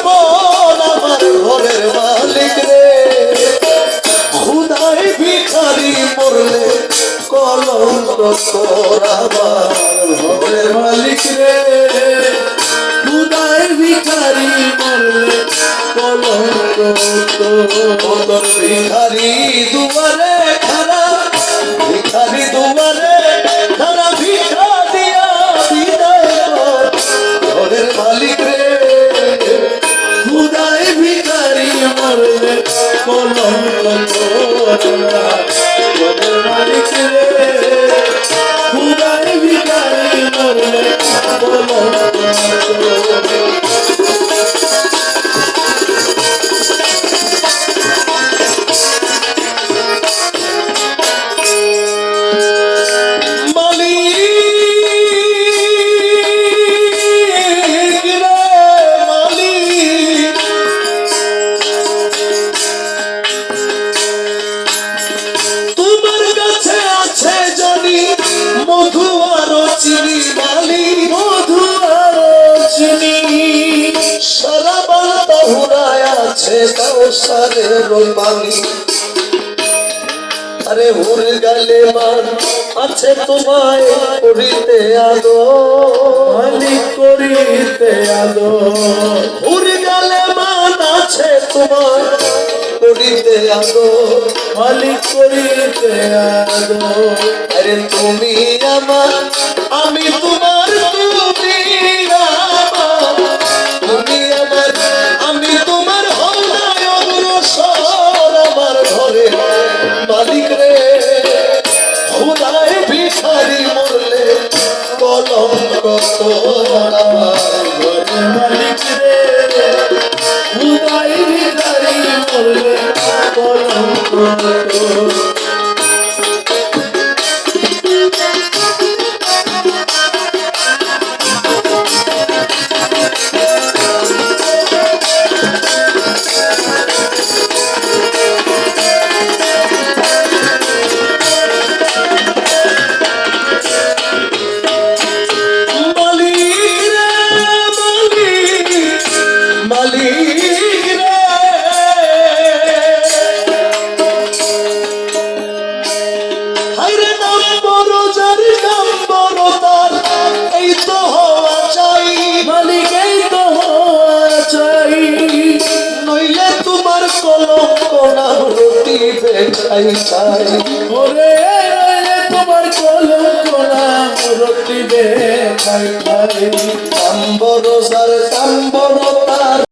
জীবন আমার ঘরের মালিক রে খুদাই ভিখারি মরলে কলঙ্ক তোর আমার ঘরের মালিক রে খুদাই ভিখারি মরলে কলঙ্ক তোর ভিখারি দুয়ারে খারা ভিখারি দুয়ারে খারা ভিখা দিয়া বিদায় কর ঘরের মালিক রে খুদাই ভিখারি মরলে কলঙ্ক ঘরের মালিক রে খুদাই ভিখারি মরলে কলঙ্ক মধু আর চিনি মালি মধু আর চিনি সারা বালতা হুড়ায় আছে কাউসারের পানি আরে হুর গালে মান আছে তোমায় করিতে আদো মালিক করিতে আদো হুর গালে মান আছে তোমায় করিতে আদো মালিক করিতে আদো আরে তুমি আমার আমি তোমার তুমি আমার তুমি আমার আমি তোমার হৃদয় অগ্রসর আমার ঘরে মালিক রে খুদাই ভিখারি মরলে কলঙ্ক তোর আমার ঘরে মালিক রে খুদাই ভিখারি মরলে কলঙ্ক তোর খাই খাই ওরে তোমার কলঙ্ক নাম রটি দে খাই খাই কাম্বর সার কাম্বর তার